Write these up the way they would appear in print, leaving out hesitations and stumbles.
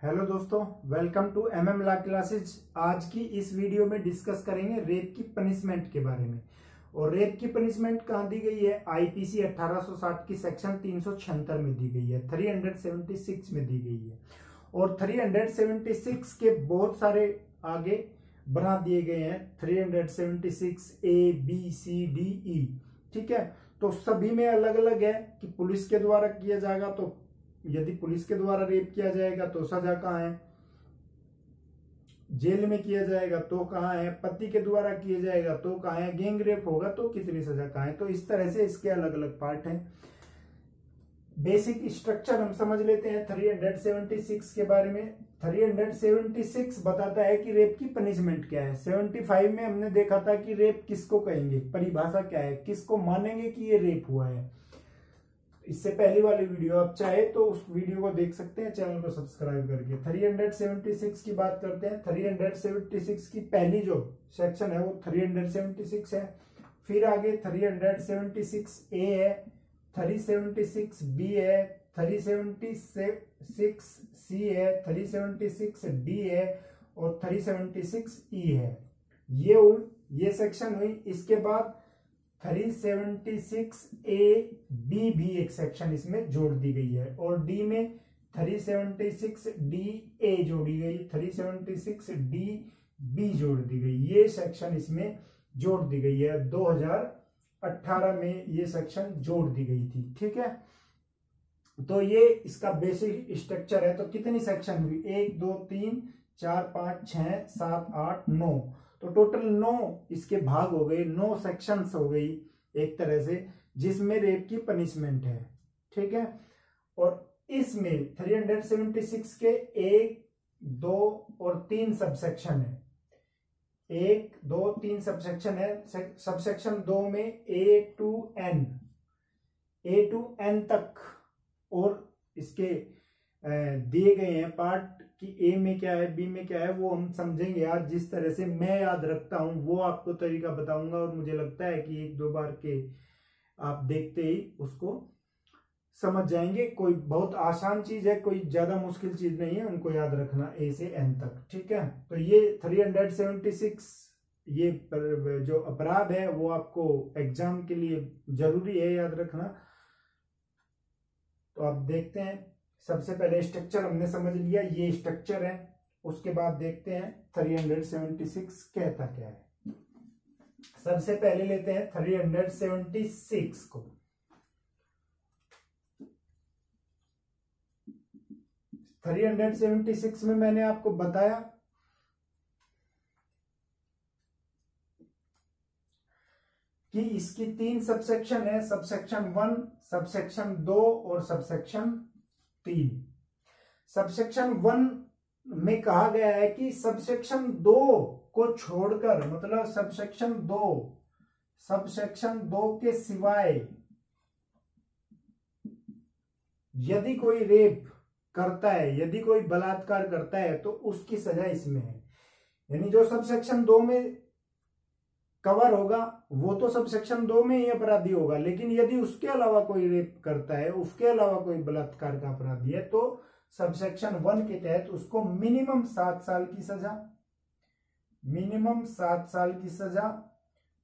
Hello दोस्तों, welcome to MM law classes. आज की इस वीडियो में डिस्कस करेंगे रेप की पनिशमेंट के बारे में। और रेप की पनिशमेंट कहाँ दी गई है? आईपीसी 1860 की सेक्शन 376 में दी गई है, 376 में दी गई है। और 376 के बहुत सारे आगे बना दिए गए हैं, 376 ए बी सी डी ई। ठीक है, तो सभी में अलग अलग है कि पुलिस के द्वारा किया जाएगा तो यदि पुलिस के द्वारा रेप किया जाएगा तो सजा कहाँ है, जेल में किया जाएगा तो कहाँ है, पति के द्वारा किया जाएगा तो कहाँ है, गैंग रेप होगा तो कितनी सजा कहाँ है। तो इस तरह से इसके अलग अलग पार्ट हैं। बेसिक स्ट्रक्चर हम समझ लेते हैं 376 के बारे में। 376 बताता है कि रेप की पनिशमेंट क्या है। 75 में हमने देखा था कि रेप किसको कहेंगे, परिभाषा क्या है, किसको मानेंगे कि ये रेप हुआ है। इससे पहली वाली वीडियो आप चाहे तो उस वीडियो को देख सकते हैं, चैनल को सब्सक्राइब करके। 376 की बात करते हैं। 376 की पहली जो सेक्शन है वो 376 है। फिर आगे 376 ए है, 376 बी है, 376 सी है, 376 डी है और 376 ई है। ये सेक्शन हुई। इसके बाद 376 ए बी भी एक सेक्शन इसमें जोड़ दी गई है और डी में 376 डी ए जोड़ी गई, 376 डी बी जोड़ दी गई। ये सेक्शन इसमें जोड़ दी गई है। 2018 में ये सेक्शन जोड़ दी गई थी। ठीक है, तो ये इसका बेसिक स्ट्रक्चर है। तो कितनी सेक्शन हुई? 1 2 3 4 5 6 7 8 9। तो टोटल 9 इसके भाग हो गए, 9 सेक्शंस हो गई एक तरह से, जिसमें रेप की पनिशमेंट है। ठीक है, और इसमें 376 के 1 2 और 3 सबसेक्शन है। 1 2 3 सबसेक्शन है। सबसेक्शन 2 में ए टू एन तक और इसके दिए गए हैं पार्ट कि ए में क्या है, बी में क्या है, वो हम समझेंगे आज। जिस तरह से मैं याद रखता हूं वो आपको तरीका बताऊंगा और मुझे लगता है कि 1 2 बार के आप देखते ही उसको समझ जाएंगे। कोई बहुत आसान चीज है, कोई ज्यादा मुश्किल चीज नहीं है उनको याद रखना ए से एन तक। ठीक है, तो ये 376 ये जो अपराध है वो आपको एग्जाम के लिए जरूरी है याद रखना। तो आप देखते हैं, सबसे पहले स्ट्रक्चर हमने समझ लिया, ये स्ट्रक्चर है। उसके बाद देखते हैं 376 कहता क्या है। सबसे पहले लेते हैं 376 को। 376 में मैंने आपको बताया कि इसकी 3 सबसेक्शन है, सबसेक्शन 1, सबसेक्शन 2 और सबसेक्शन 3। सबसेक्शन 1 में कहा गया है कि सबसेक्शन 2 को छोड़कर, मतलब सबसेक्शन 2 के सिवाय यदि कोई रेप करता है, यदि कोई बलात्कार करता है तो उसकी सजा इसमें है। यानी जो सबसेक्शन 2 में कवर होगा वो तो सबसेक्शन 2 में ही अपराधी होगा, लेकिन यदि उसके अलावा कोई रेप करता है, उसके अलावा कोई बलात्कार का अपराधी है, तो सबसेक्शन 1 के तहत उसको मिनिमम 7 साल की सजा, मिनिमम 7 साल की सजा,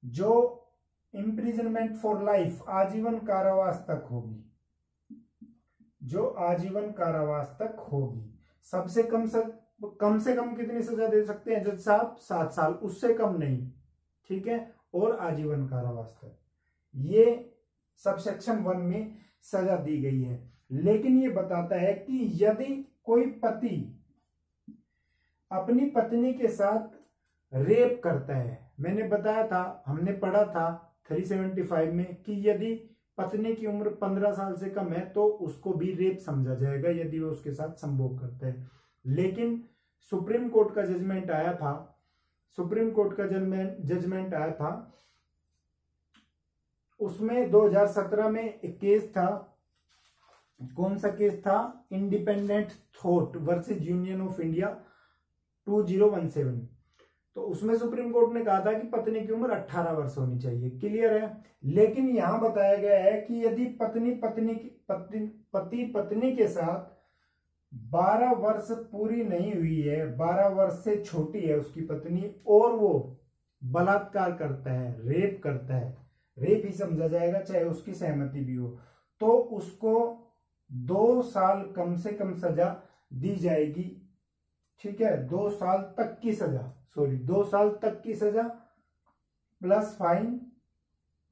जो इम्प्रिजनमेंट फॉर लाइफ, आजीवन कारावास तक होगी, जो आजीवन कारावास तक होगी। सबसे कम से कम कितनी सजा दे सकते हैं जज साहब? 7 साल, उससे कम नहीं। ठीक है, और आजीवन कारावास तक ये सबसेक्शन 1 में सजा दी गई है। लेकिन ये बताता है कि यदि कोई पति अपनी पत्नी के साथ रेप करता है, मैंने बताया था, हमने पढ़ा था 375 में कि यदि पत्नी की उम्र 15 साल से कम है तो उसको भी रेप समझा जाएगा यदि वो उसके साथ संभोग करता है। लेकिन सुप्रीम कोर्ट का जजमेंट आया था, आया था, उसमें 2017 में एक केस था। कौन सा केस था? Independent thought versus union of India 2017। तो उसमें सुप्रीम कोर्ट ने कहा था कि पत्नी की उम्र 18 वर्ष होनी चाहिए। क्लियर है। लेकिन यहां बताया गया है कि यदि पति पत्नी के साथ 12 वर्ष पूरी नहीं हुई है, 12 वर्ष से छोटी है उसकी पत्नी, और वो बलात्कार करता है, रेप करता है, रेप ही समझा जाएगा चाहे उसकी सहमति भी हो, तो उसको 2 साल कम से कम सजा दी जाएगी। ठीक है, 2 साल तक की सजा, 2 साल तक की सजा प्लस फाइन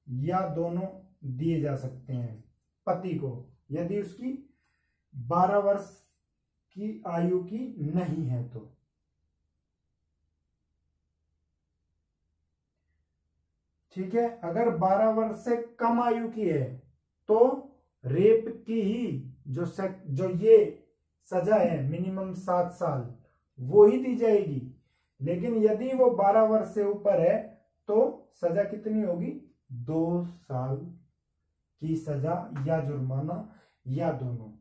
या दोनों दिए जा सकते हैं पति को, यदि उसकी 12 वर्ष की आयु की नहीं है तो। ठीक है, अगर 12 वर्ष से कम आयु की है तो रेप की ही जो ये सजा है मिनिमम 7 साल वो ही दी जाएगी। लेकिन यदि वो 12 वर्ष से ऊपर है तो सजा कितनी होगी? 2 साल की सजा या जुर्माना या दोनों।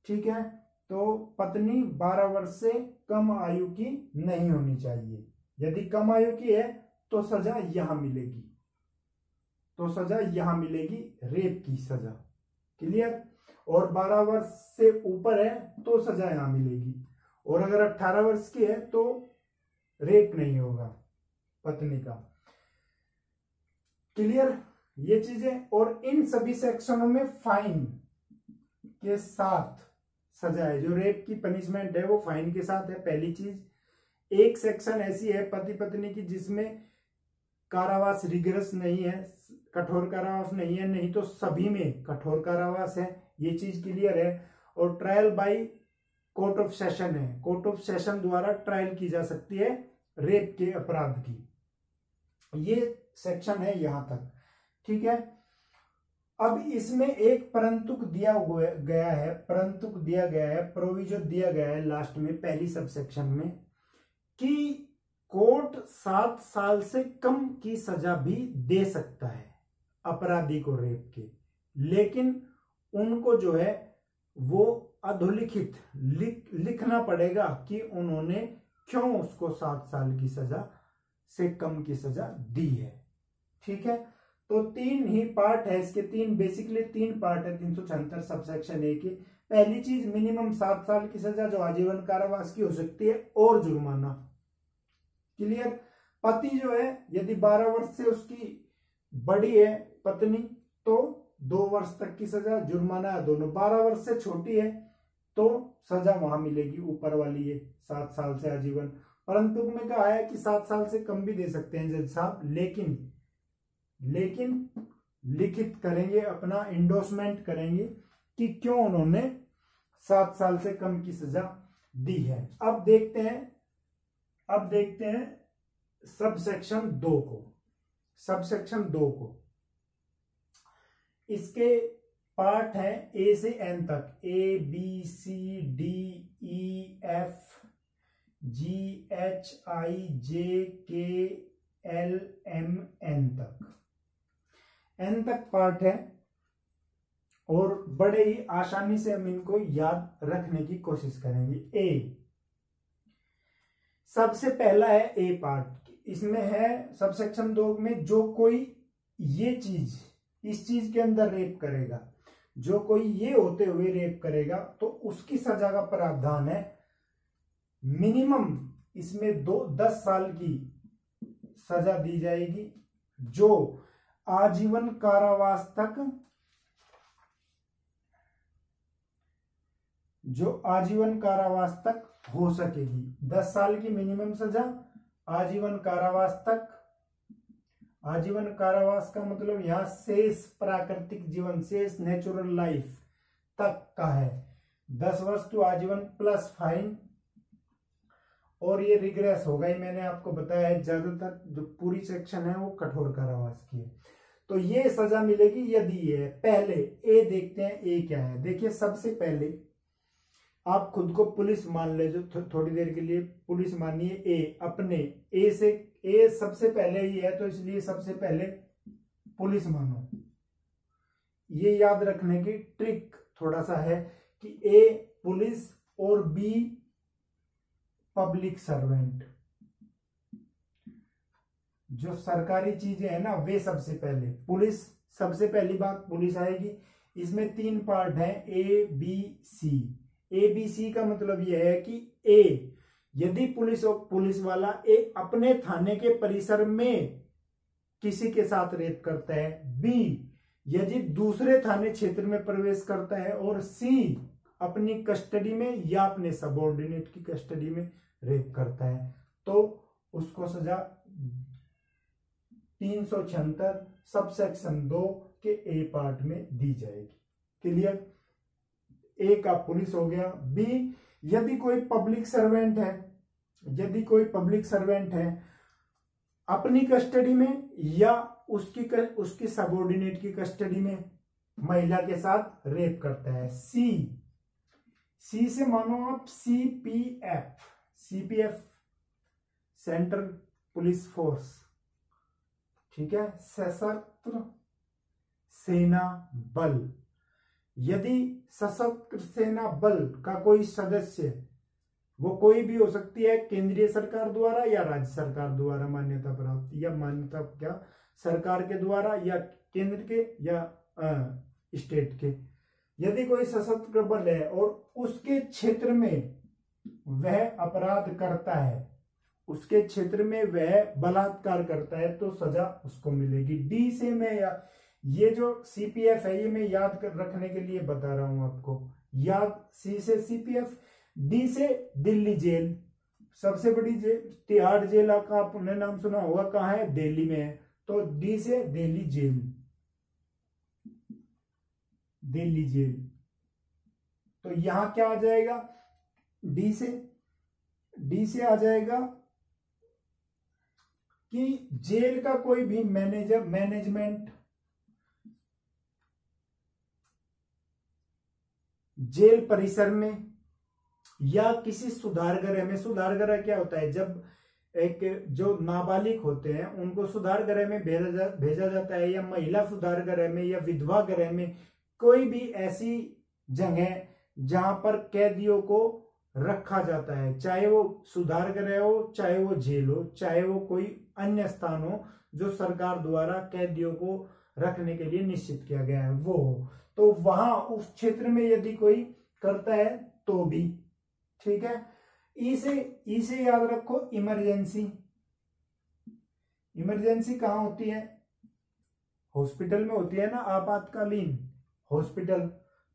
ठीक है, तो पत्नी 12 वर्ष से कम आयु की नहीं होनी चाहिए। यदि कम आयु की है तो सजा यहां मिलेगी, रेप की सजा। क्लियर? और 12 वर्ष से ऊपर है तो सजा यहां मिलेगी, और अगर 18 वर्ष की है तो रेप नहीं होगा पत्नी का। क्लियर ये चीजें? और इन सभी सेक्शनों में फाइन के साथ सजा है, जो रेप की पनिशमेंट है वो फाइन के साथ है। पहली चीज, एक सेक्शन ऐसी है पति पत्नी की जिसमें कारावास रिगरस नहीं है, कठोर कारावास नहीं है, नहीं तो सभी में कठोर कारावास है, ये चीज क्लियर है। और trial by court of session है, कोर्ट ऑफ सेशन द्वारा ट्रायल की जा सकती है रेप के अपराध की। ये सेक्शन है यहां तक। ठीक है, अब इसमें एक परंतुक दिया गया है, प्रोविजो दिया गया है लास्ट में पहली सबसेक्शन में, कि कोर्ट 7 साल से कम की सजा भी दे सकता है अपराधी को रेप के, लेकिन उनको जो है वो अधोलिखित लिखना पड़ेगा कि उन्होंने क्यों उसको 7 साल की सजा से कम की सजा दी है। ठीक है, तो 3 ही पार्ट है इसके, बेसिकली 3 पार्ट है 376 सबसेक्शन ए के। पहली चीज, मिनिमम 7 साल की सजा जो आजीवन कारावास की हो सकती है और जुर्माना। क्लियर? पति जो है यदि 12 वर्ष से उसकी बड़ी है पत्नी तो 2 वर्ष तक की सजा, जुर्माना दोनों। 12 वर्ष से छोटी है तो सजा वहां मिलेगी ऊपर वाली है 7 साल से आजीवन। परंतु में कहा है कि 7 साल से कम भी दे सकते हैं जज साहब, लेकिन लिखित करेंगे, अपना इंडोर्समेंट करेंगे कि क्यों उन्होंने 7 साल से कम की सजा दी है। अब देखते हैं सबसेक्शन 2 को। इसके पार्ट है ए से एन तक, A B C D E F G H I J K L M N तक पार्ट है, और बड़े ही आसानी से हम इनको याद रखने की कोशिश करेंगे। ए सबसे पहला है ए पार्ट, इसमें है सबसेक्शन 2 में, जो कोई ये चीज इस चीज के अंदर रेप करेगा, जो कोई ये होते हुए रेप करेगा तो उसकी सजा का प्रावधान है मिनिमम इसमें 10 साल की सजा दी जाएगी, जो आजीवन कारावास तक हो सकेगी। 10 साल की मिनिमम सजा, आजीवन कारावास का मतलब यहां शेष प्राकृतिक जीवन, शेष नेचुरल लाइफ तक का है। 10 वर्ष तो आजीवन प्लस फाइन, और ये रिग्रेस होगा ही, मैंने आपको बताया है ज्यादातर जो पूरी सेक्शन है वो कठोर कारावास की है। तो ये सजा मिलेगी यदि ये पहले ए देखते हैं, ए क्या है। देखिए, सबसे पहले आप खुद को पुलिस मान ले, जो थोड़ी देर के लिए पुलिस मानिए ए, अपने ए सबसे पहले ही है तो इसलिए सबसे पहले पुलिस मानो। ये याद रखने की ट्रिक थोड़ा सा है कि ए पुलिस और बी पब्लिक सर्वेंट, जो सरकारी चीजें है ना वे सबसे पहले। पुलिस सबसे पहली बात पुलिस आएगी। इसमें 3 पार्ट है, ए बी सी। ABC का मतलब यह है कि A, यदि पुलिस वाला A अपने थाने के परिसर में किसी के साथ रेप करता है, B, यदि दूसरे थाने क्षेत्र में प्रवेश करता है, और C, अपनी कस्टडी में या अपने सबऑर्डिनेट की कस्टडी में रेप करता है, तो उसको सजा 376 सबसेक्शन 2 के A पार्ट में दी जाएगी। क्लियर? A का पुलिस हो गया। B, यदि कोई पब्लिक सर्वेंट है अपनी कस्टडी में या उसकी सबऑर्डिनेट की कस्टडी में महिला के साथ रेप करता है। सी से मानो आप सीपीएफ सेंट्रल पुलिस फोर्स, ठीक है, सशस्त्र सेना बल। यदि सशस्त्र सेना बल का कोई सदस्य, वो कोई भी हो सकती है, केंद्रीय सरकार द्वारा या राज्य सरकार द्वारा मान्यता प्राप्त, या मान्यता क्या सरकार के द्वारा या केंद्र के या स्टेट के, यदि कोई सशस्त्र बल है और उसके क्षेत्र में वह अपराध करता है, उसके क्षेत्र में वह बलात्कार करता है, तो सजा उसको मिलेगी। डी से मैं ये जो सीपीएफ है ये मैं याद रखने के लिए बता रहा हूं आपको, याद। सी से सीपीएफ, डी से दिल्ली जेल, सबसे बड़ी जेल तिहाड़ जेल का आपने नाम सुना होगा, कहाँ है? दिल्ली में है, तो डी से दिल्ली जेल, दिल्ली जेल। तो यहां क्या आ जाएगा? डी से आ जाएगा कि जेल का कोई भी मैनेजमेंट, जेल परिसर में या किसी सुधार गृह में। सुधार गृह क्या होता है? जब एक जो नाबालिग होते हैं उनको सुधार गृह में भेजा जाता है, या महिला सुधार गृह में या विधवा गृह में, कोई भी ऐसी जगह जहां पर कैदियों को रखा जाता है, चाहे वो सुधार गृह हो, चाहे वो जेल हो, चाहे वो कोई अन्य स्थान हो जो सरकार द्वारा कैदियों को रखने के लिए निश्चित किया गया है, वो हो, तो वहां उस क्षेत्र में यदि कोई करता है तो भी, ठीक है। ई से याद रखो इमरजेंसी। इमरजेंसी कहां होती है? हॉस्पिटल में होती है ना, आपातकालीन हॉस्पिटल।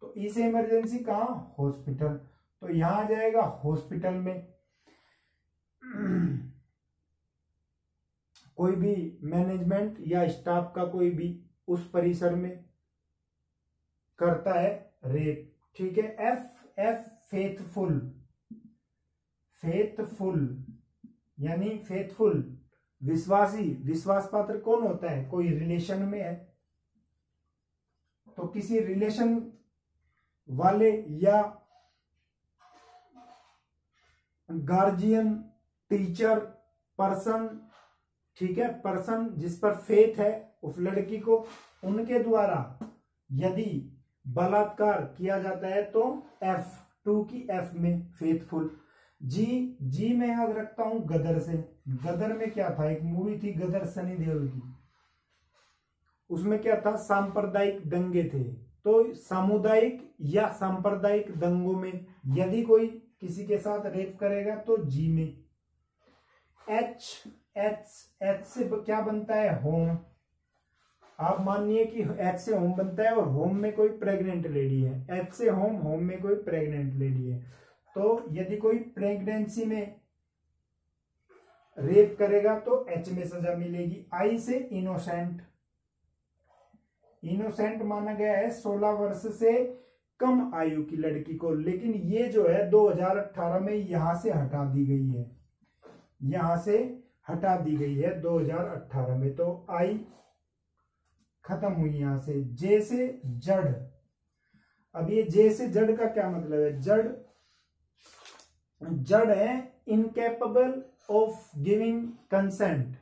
तो ई से इमरजेंसी कहां? हॉस्पिटल। तो यहां आ जाएगा हॉस्पिटल में। कोई भी मैनेजमेंट या स्टाफ का कोई भी उस परिसर में करता है रेप, ठीक है। एफ फेथफुल, यानी फेथफुल विश्वासी। विश्वास पात्र कौन होता है? कोई रिलेशन में है, तो किसी रिलेशन वाले या गार्जियन, टीचर, पर्सन, ठीक है, पर्सन जिस पर फेथ है उस लड़की को, उनके द्वारा यदि बलात्कार किया जाता है तो F2 की F में फेथफुल। जी मैं याद रखता हूं गदर से। गदर में क्या था? एक मूवी थी गदर, सनी देओल की। उसमें क्या था? सांप्रदायिक दंगे थे। तो सामुदायिक या सांप्रदायिक दंगों में यदि कोई किसी के साथ रेप करेगा तो जी में। एच से क्या बनता है? होम। आप मानिए कि एच से होम बनता है और होम में कोई प्रेग्नेंट लेडी है। एच से होम में कोई प्रेग्नेंट लेडी है। तो यदि कोई प्रेगनेंसी में रेप करेगा तो एच में सजा मिलेगी। आई से इनोसेंट। इनोसेंट माना गया है 16 वर्ष से कम आयु की लड़की को, लेकिन ये जो है 2018 में यहां से हटा दी गई है, यहां से हटा दी गई है 2018 में। तो आई खत्म हुई यहां से। जे से जड़। अब ये जे से जड़ का क्या मतलब है? जड़ है इनकेपेबल ऑफ गिविंग कंसेंट,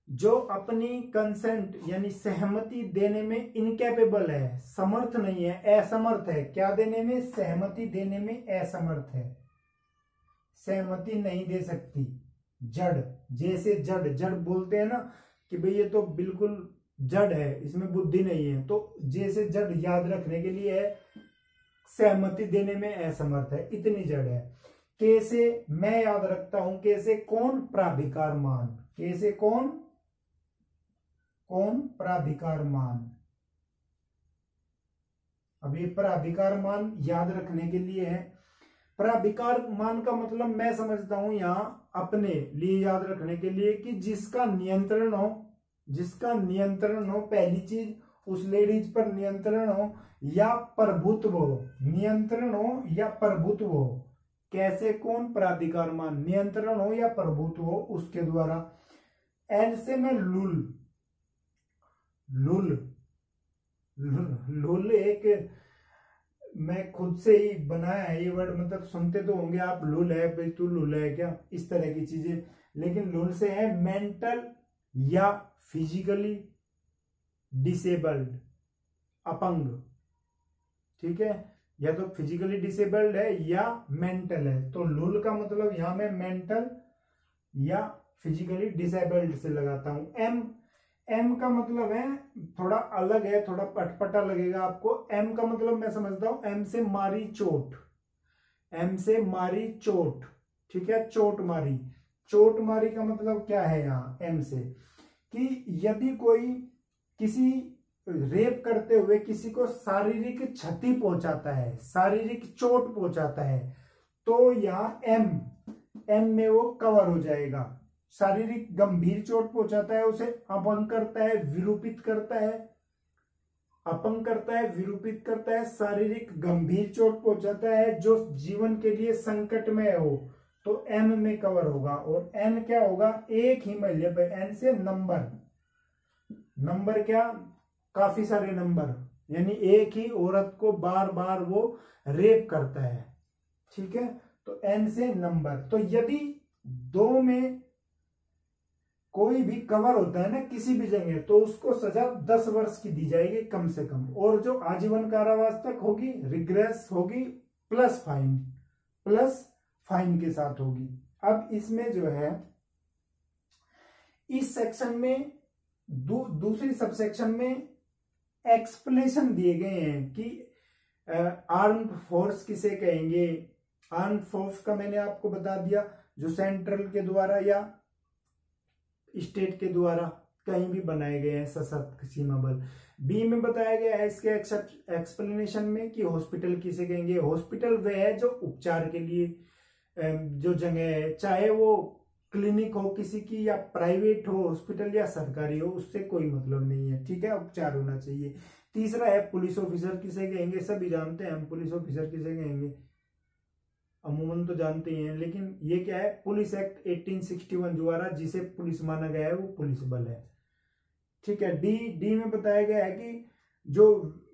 जो अपनी कंसेंट यानी सहमति देने में इनकेपेबल है, समर्थ नहीं है, असमर्थ है। क्या देने में? सहमति देने में असमर्थ है, सहमति नहीं दे सकती। जड़, जैसे जड़ बोलते हैं ना कि भाई ये तो बिल्कुल जड़ है, इसमें बुद्धि नहीं है, तो जैसे जड़ याद रखने के लिए है सहमति देने में असमर्थ है, इतनी जड़ है। के से मैं याद रखता हूं, के से कौन, प्राधिकार मान, के से कौन, कौन, प्राधिकार मान। अब ये प्राधिकार मान याद रखने के लिए है। प्राधिकार मान का मतलब मैं समझता हूं यहां अपने लिए याद रखने के लिए कि जिसका नियंत्रण हो, जिसका नियंत्रण हो, पहली चीज उस लेडीज पर नियंत्रण हो या प्रभुत्व हो, नियंत्रण हो या प्रभुत्व हो। कैसे कौन, प्राधिकार मान, नियंत्रण हो या प्रभुत्व हो उसके द्वारा। एल से मैं लुल, लुल, लुल एक मैं खुद से ही बनाया है ये वर्ड, मतलब सुनते तो होंगे आप, लुल है भाई, तू लुल है क्या, इस तरह की चीजें। लेकिन लुल से है मेंटल या फिजिकली डिसेबल्ड, अपंग, ठीक है, या तो फिजिकली डिसेबल्ड है या मेंटल है। तो लुल का मतलब यहां मैं मेंटल या फिजिकली डिसेबल्ड से लगाता हूं। एम, एम का मतलब है थोड़ा अलग है, थोड़ा पटपटा लगेगा आपको। एम का मतलब मैं समझता हूं एम से मारी चोट, एम से मारी चोट, ठीक है, चोट मारी। चोट मारी का मतलब क्या है यहां एम से, कि यदि कोई किसी रेप करते हुए किसी को शारीरिक क्षति पहुंचाता है, शारीरिक चोट पहुंचाता है, तो यहां एम, एम में वो कवर हो जाएगा। शारीरिक गंभीर चोट पहुंचाता है, उसे अपंग करता है, विरूपित करता है, अपंग करता है, विरूपित करता है, शारीरिक गंभीर चोट पहुंचाता है जो जीवन के लिए संकटमय हो, तो एम में कवर होगा। और एन क्या होगा, एक ही मूल्य पे, एन से नंबर, नंबर क्या, काफी सारे नंबर, यानी एक ही औरत को बार बार वो रेप करता है, ठीक है, तो एन से नंबर। तो यदि दो में कोई भी कवर होता है ना किसी भी जगह, तो उसको सजा 10 वर्ष की दी जाएगी कम से कम, और जो आजीवन कारावास तक होगी, रिग्रेस होगी, प्लस फाइन, प्लस फाइन के साथ होगी। अब इसमें जो है इस सेक्शन में दूसरी सबसेक्शन में एक्सप्लेनेशन दिए गए हैं कि आर्म्ड फोर्स किसे कहेंगे। आर्म्ड फोर्स का मैंने आपको बता दिया, जो सेंट्रल के द्वारा या स्टेट के द्वारा कहीं भी बनाए गए हैं सशस्त्र सीमा बल। बी में बताया गया है इसके एक्सप्लेनेशन में कि हॉस्पिटल किसे कहेंगे। हॉस्पिटल वह है जो उपचार के लिए जो जगह है, चाहे वो क्लिनिक हो किसी की या प्राइवेट हो हॉस्पिटल या सरकारी हो, उससे कोई मतलब नहीं है, ठीक है, उपचार होना चाहिए। तीसरा है पुलिस ऑफिसर किसे कहेंगे, सभी जानते हैं हम पुलिस ऑफिसर किसे कहेंगे, अमूमन तो जानते ही हैं, लेकिन ये क्या है, पुलिस एक्ट 1861 द्वारा जिसे पुलिस माना गया है वो पुलिस बल है, ठीक है। डी, डी में बताया गया है कि जो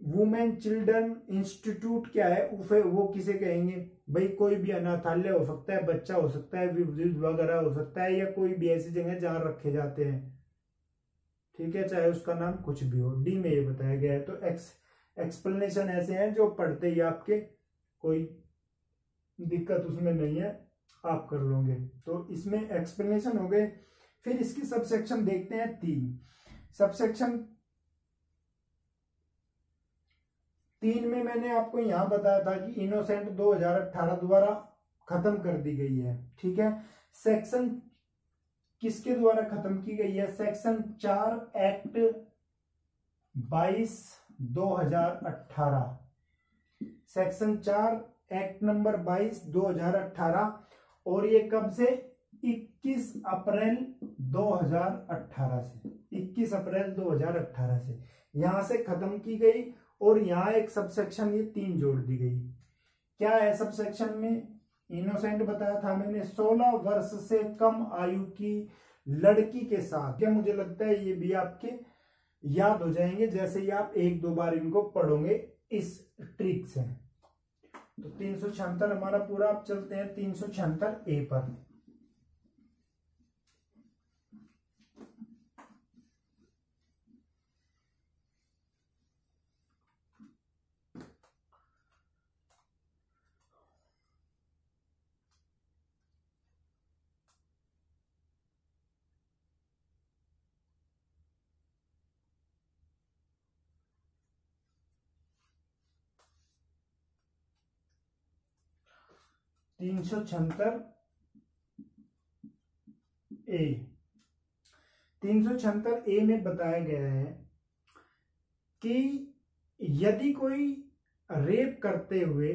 वुमेन चिल्ड्रन इंस्टीट्यूट क्या है वो किसे कहेंगे, भाई कोई भी अनाथालय हो सकता है, बच्चा हो सकता है, वगैरह हो सकता है, या कोई भी ऐसी जगह जहां रखे जाते हैं, ठीक है, चाहे उसका नाम कुछ भी हो। डी में ये बताया गया है। तो एक्सप्लेनेशन ऐसे हैं जो पढ़ते ही आपके कोई दिक्कत उसमें नहीं है, आप कर लोगे। तो इसमें एक्सप्लेनेशन हो गए। फिर इसकी सबसेक्शन देखते हैं 3। सबसेक्शन 3 में मैंने आपको यहां बताया था कि इनोसेंट 2018 द्वारा खत्म कर दी गई है, ठीक है। सेक्शन किसके द्वारा खत्म की गई है, section 4 act 22 2018, section 4 act number 22 2018, और ये कब से, 21 अप्रैल 2018 से, 21 अप्रैल 2018 से यहां से खत्म की गई। और यहां एक सबसेक्शन ये 3 जोड़ दी गई। क्या है सबसेक्शन में, इनोसेंट बताया था मैंने, 16 वर्ष से कम आयु की लड़की के साथ, क्या मुझे लगता है ये भी आपके याद हो जाएंगे जैसे ही आप 1-2 बार इनको पढ़ोगे इस ट्रिक से। तो 376 हमारा पूरा, आप चलते हैं 376 ए पर। 376 ए 376 ए में बताया गया है कि यदि कोई रेप करते हुए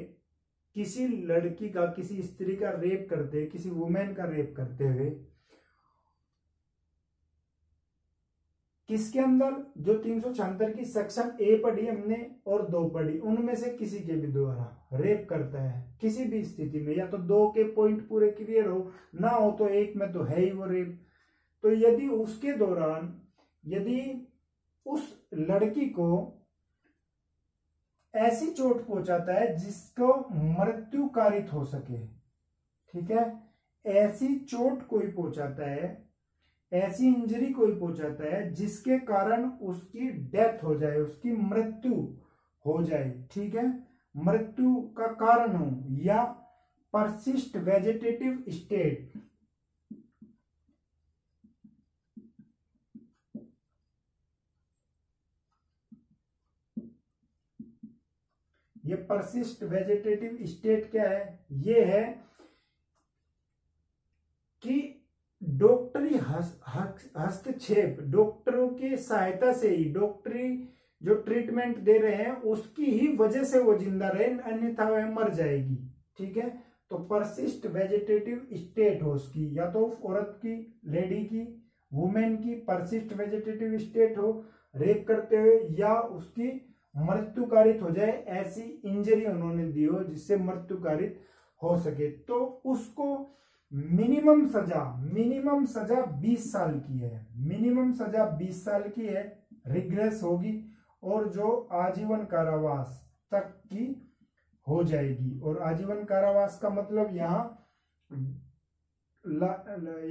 किसी लड़की का, किसी स्त्री का रेप करते, किसी वुमेन का रेप करते हुए किसके अंदर, जो 376 की सेक्शन ए पढ़ी हमने और 2 पढ़ी, उनमें से किसी के भी द्वारा रेप करता है किसी भी स्थिति में, या तो 2 के पॉइंट पूरे क्लियर हो, ना हो तो 1 में तो है ही वो रेप। तो यदि उसके दौरान यदि उस लड़की को ऐसी चोट पहुंचाता है जिसको मृत्यु कारित हो सके, ठीक है, ऐसी चोट कोई पहुंचाता है, ऐसी इंजरी कोई पहुंचाता है जिसके कारण उसकी डेथ हो जाए, उसकी मृत्यु हो जाए, ठीक है, मृत्यु का कारण हो, या परसिस्ट वेजिटेटिव स्टेट, ये परसिस्ट वेजिटेटिव स्टेट क्या है, ये है कि डॉक्टरी हस्तक्षेप, डॉक्टरों की सहायता से ही, डॉक्टरी जो ट्रीटमेंट दे रहे हैं उसकी ही वजह से वो जिंदा रहे, अन्यथा वह मर जाएगी, ठीक है। तो परसिस्ट वेजिटेटिव स्टेट हो उसकी, या तो औरत की, लेडी की, वुमेन की परसिस्ट वेजिटेटिव स्टेट हो रेप करते हुए, या उसकी मृत्युकारित हो जाए, ऐसी इंजरी उन्होंने दी हो जिससे मृत्युकारित हो सके, तो उसको मिनिमम सजा 20 साल की है, मिनिमम सजा 20 साल की है, रिग्रेस होगी, और जो आजीवन कारावास तक की हो जाएगी। और आजीवन कारावास का मतलब यहाँ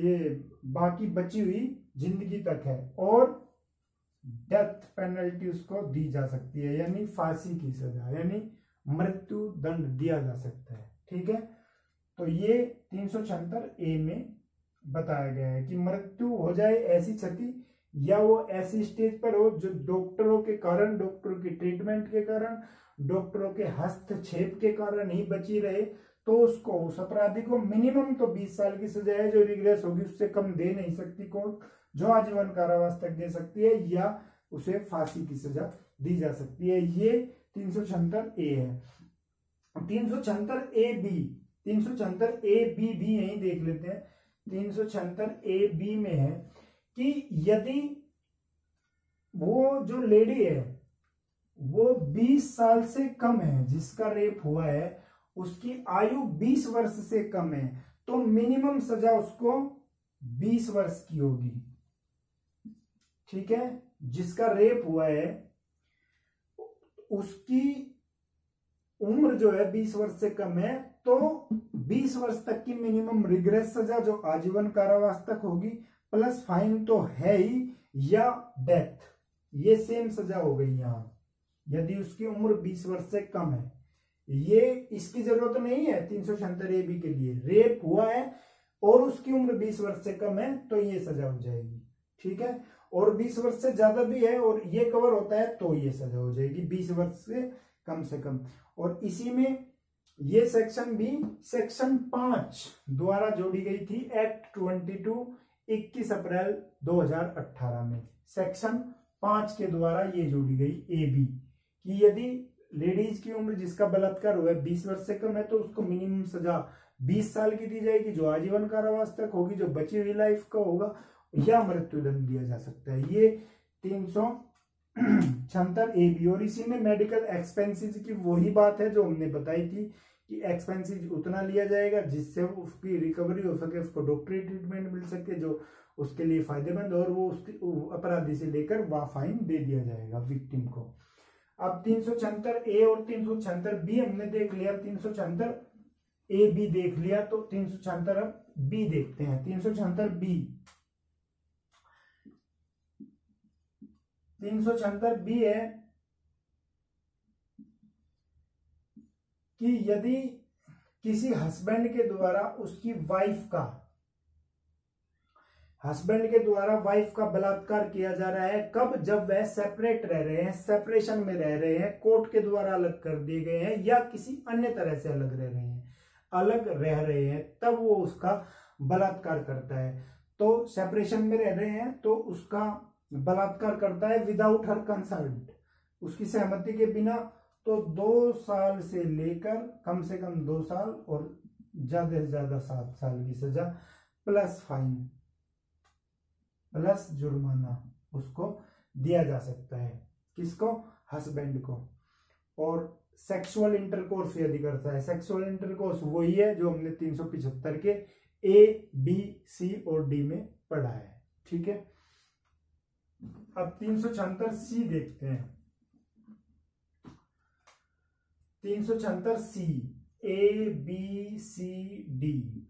ये बाकी बची हुई जिंदगी तक है, और डेथ पेनल्टी उसको दी जा सकती है, यानी फांसी की सजा, यानी मृत्यु दंड दिया जा सकता है, ठीक है। तो ये 376 ए में बताया गया है कि मृत्यु हो जाए ऐसी क्षति, या वो ऐसी स्टेज पर हो जो डॉक्टरों के कारण, डॉक्टरों की ट्रीटमेंट के कारण, डॉक्टरों के हस्तक्षेप के कारण ही बची रहे, तो उसको, उस अपराधी को मिनिमम तो 20 साल की सजा है, जो रिग्रेस होगी उससे कम दे नहीं सकती कोर्ट, जो आजीवन कारावास तक दे सकती है, या उसे फांसी की सजा दी जा सकती है। ये 376 ए है। 376 ए बी, 376 ए बी भी यही देख लेते हैं। 376 ए बी में है कि यदि वो जो लेडी है वो 20 साल से कम है, जिसका रेप हुआ है उसकी आयु 20 वर्ष से कम है, तो मिनिमम सजा उसको 20 वर्ष की होगी, ठीक है। जिसका रेप हुआ है उसकी उम्र जो है 20 वर्ष से कम है, तो 20 वर्ष तक की मिनिमम रिग्रेस सजा जो आजीवन कारावास तक होगी, प्लस फाइन तो है ही, या डेथ, ये सेम सजा हो गई यहां, यदि उसकी उम्र 20 वर्ष से कम है। ये इसकी जरूरत नहीं है 376 ए बी के लिए, रेप हुआ है और उसकी उम्र 20 वर्ष से कम है तो ये सजा हो जाएगी, ठीक है। और 20 वर्ष से ज्यादा भी है और ये कवर होता है तो ये सजा हो जाएगी 20 वर्ष से कम। और इसी में ये सेक्शन भी सेक्शन 5 द्वारा जोड़ी गई थी, एक्ट 22 21 अप्रैल 2018 में सेक्शन 5 के द्वारा ये जोड़ी गई ए बी, कि यदि लेडीज की उम्र जिसका बलात्कार हुआ है 20 वर्ष से कम है तो उसको मिनिमम सजा 20 साल की दी जाएगी, जो आजीवन कारावास तक होगी, जो बची हुई लाइफ का होगा, या मृत्युदंड दिया जा सकता है। ये 376 ए बी। और इसी में मेडिकल एक्सपेंसेस की वही बात है जो हमने बताई थी कि एक्सपेंसेस उतना लिया जाएगा जिससे उसकी रिकवरी हो सके, उसको डॉक्टरी ट्रीटमेंट मिल सके जो उसके लिए फायदेमंद, और वो उसकी अपराधी से लेकर वह फाइन दे दिया जाएगा विक्टिम को। अब 376 ए और 376 बी हमने देख लिया, 376 ए बी देख लिया, तो 376 अब बी देखते हैं। 376 बी, 376 बी है कि यदि किसी हस्बैंड के द्वारा उसकी वाइफ का, हस्बैंड के द्वारा वाइफ का बलात्कार किया जा रहा है, कब? जब वह सेपरेट रह रहे हैं, सेपरेशन में रह रहे हैं, कोर्ट के द्वारा अलग कर दिए गए हैं, या किसी अन्य तरह से अलग रह रहे हैं। अलग रह रहे हैं तब वो उसका बलात्कार करता है। तो सेपरेशन में रह रहे हैं तो उसका बलात्कार करता है विदाउट हर कंसर्ट, उसकी सहमति के बिना। तो 2 साल से लेकर कम से कम 2 साल और ज्यादा से ज्यादा 7 साल की सजा प्लस फाइन प्लस जुर्माना उसको दिया जा सकता है। किसको? हस्बैंड को। और सेक्सुअल इंटरकोर्स यदि करता है, सेक्सुअल इंटरकोर्स वही है जो हमने 375 के ए, बी, सी और डी में पढ़ा है। ठीक है, अब 376 सी देखते हैं। 376 सी, ए, बी, सी, डी,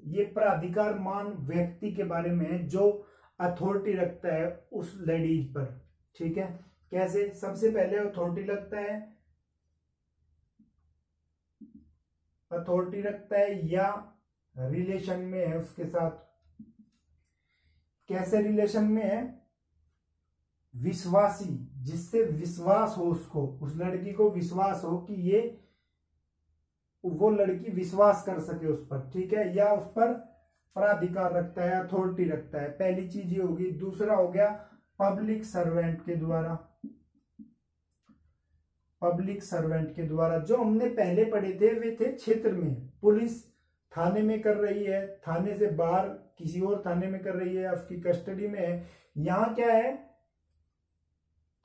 ये प्राधिकारमान व्यक्ति के बारे में है जो अथॉरिटी रखता है उस लेडीज पर। ठीक है, कैसे? सबसे पहले अथॉरिटी रखता है या रिलेशन में है उसके साथ। कैसे रिलेशन में है? विश्वासी, जिससे विश्वास हो उसको, उस लड़की को विश्वास हो कि ये वो लड़की विश्वास कर सके उस पर। ठीक है, या उस पर प्राधिकार रखता है, अथॉरिटी रखता है। पहली चीज ये होगी। दूसरा हो गया पब्लिक सर्वेंट के द्वारा। पब्लिक सर्वेंट के द्वारा जो हमने पहले पढ़े थे वे थे क्षेत्र में। पुलिस थाने में कर रही है, थाने से बाहर किसी और थाने में कर रही है, उसकी कस्टडी में है। यहां क्या है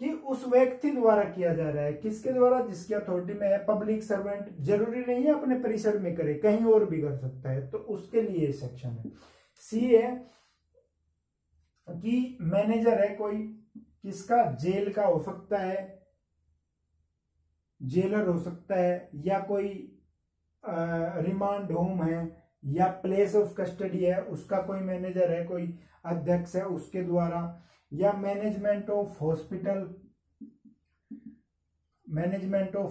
कि उस व्यक्ति द्वारा किया जा रहा है। किसके द्वारा? जिसकी अथॉरिटी में है। पब्लिक सर्वेंट जरूरी नहीं है अपने परिसर में करे, कहीं और भी कर सकता है, तो उसके लिए सेक्शन है। सी है कि मैनेजर है कोई, किसका? जेल का हो सकता है, जेलर हो सकता है, या कोई रिमांड होम है या प्लेस ऑफ कस्टडी है, उसका कोई मैनेजर है, कोई अध्यक्ष है, उसके द्वारा। या मैनेजमेंट ऑफ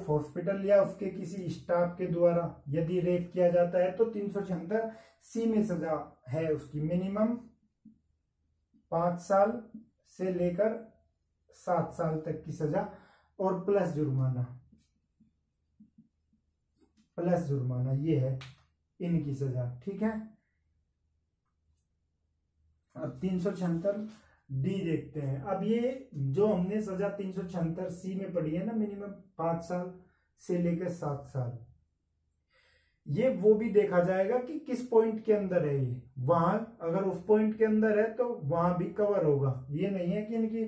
हॉस्पिटल या उसके किसी स्टाफ के द्वारा यदि रेप किया जाता है तो 376 सी में सजा है उसकी मिनिमम 5 साल से लेकर 7 साल तक की सजा और प्लस जुर्माना ये है इनकी सजा। ठीक है, अब 376 डी देखते हैं। अब ये जो हमने सजा 376 सी में पढ़ी है ना, मिनिमम 5 साल से लेकर 7 साल, ये वो भी देखा जाएगा कि किस पॉइंट के अंदर है ये। वहां अगर उस पॉइंट के अंदर है तो वहां भी कवर होगा। ये नहीं है कि इनकी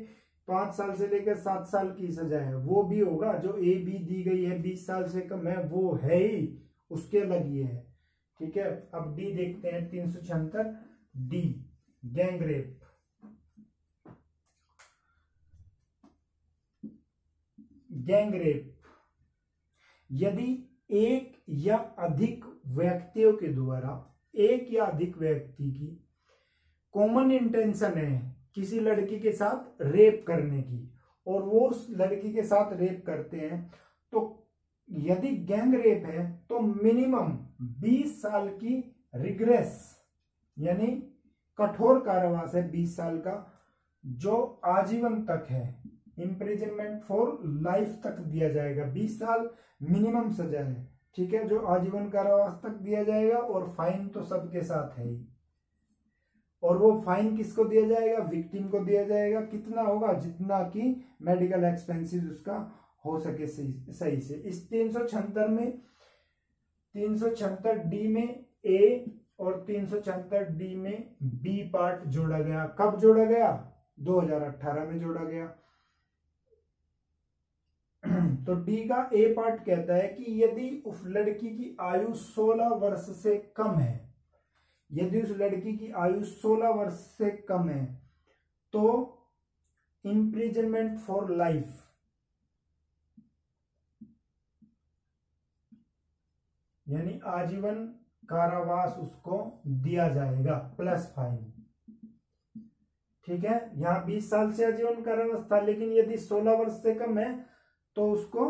5 साल से लेकर 7 साल की सजा है, वो भी होगा। जो ए बी दी गई है 20 साल से कम है वो है ही, उसके अलग ये है। ठीक है, अब डी देखते हैं 376 D, gang rape. Gang rape यदि एक या अधिक व्यक्तियों के द्वारा, एक या अधिक व्यक्ति की कॉमन इंटेंशन है किसी लड़की के साथ रेप करने की और वो उस लड़की के साथ रेप करते हैं, तो यदि गैंग रेप है तो मिनिमम 20 साल की रिग्रेस यानी कठोर कारावास है 20 साल का, जो आजीवन तक है। इम्प्रिजनमेंट फॉर लाइफ तक दिया जाएगा। 20 साल मिनिमम सजा है। ठीक है, जो आजीवन कारावास तक दिया जाएगा और फाइन तो सबके साथ है ही। और वो फाइन किसको दिया जाएगा? विक्टिम को दिया जाएगा। कितना होगा? जितना कि मेडिकल एक्सपेंसेस उसका हो सके सही से। इस 376 में 376 डी में ए और 376 डी में बी पार्ट जोड़ा गया। कब जोड़ा गया? 2018 में जोड़ा गया। तो डी का ए पार्ट कहता है कि यदि उस लड़की की आयु 16 वर्ष से कम है, यदि उस लड़की की आयु 16 वर्ष से कम है तो इम्प्रिजनमेंट फॉर लाइफ यानी आजीवन कारावास उसको दिया जाएगा प्लस फाइन। ठीक है, यहां 20 साल से आजीवन कारावास था, लेकिन यदि 16 वर्ष से कम है तो उसको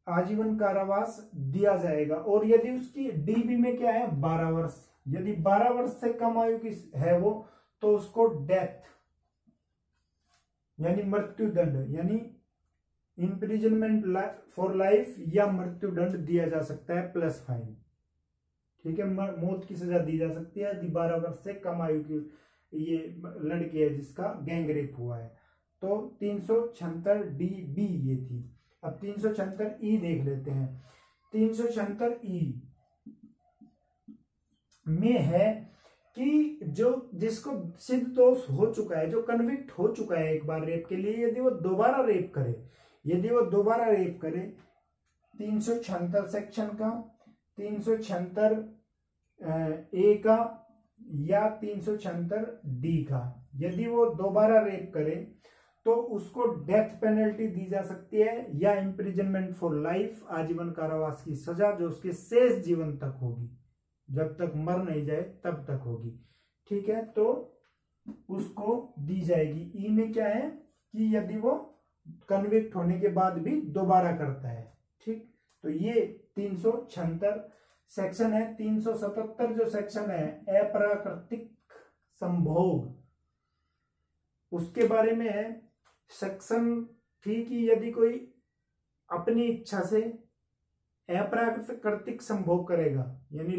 आजीवन कारावास दिया जाएगा। और यदि उसकी डीबी में क्या है? 12 वर्ष। यदि 12 वर्ष से कम आयु की है वो तो उसको डेथ यानी मृत्यु दंड यानी इम्प्रिजनमेंट फॉर लाइफ या मृत्युदंड दिया जा सकता है प्लस फाइन। ठीक है, मौत की सजा दी जा सकती है यदि 12 वर्ष से कम आयु की ये लड़की है जिसका गैंगरेप हुआ है। तो 376 डी बी ये थी। अब 376 ई देख लेते हैं। 376 ई में है कि जो जिसको सिद्ध दोष हो चुका है, जो कन्विक्ट हो चुका है एक बार रेप के लिए, यदि वो दोबारा रेप करे 376 सेक्शन का, 376 ए का या 376 डी का, यदि वो दोबारा रेप करे तो उसको डेथ पेनल्टी दी जा सकती है या इम्प्रिजनमेंट फॉर लाइफ, आजीवन कारावास की सजा जो उसके शेष जीवन तक होगी, जब तक मर नहीं जाए तब तक होगी। ठीक है, तो उसको दी जाएगी। ई में क्या है कि यदि वो कन्विक्ट होने के बाद भी दोबारा करता है। ठीक, तो ये 376 सेक्शन है। 377 जो सेक्शन है अप्राकृतिक संभोग, उसके बारे में है सेक्शन थी कि यदि कोई अपनी इच्छा से अप्राकृतिक संभोग करेगा, यानी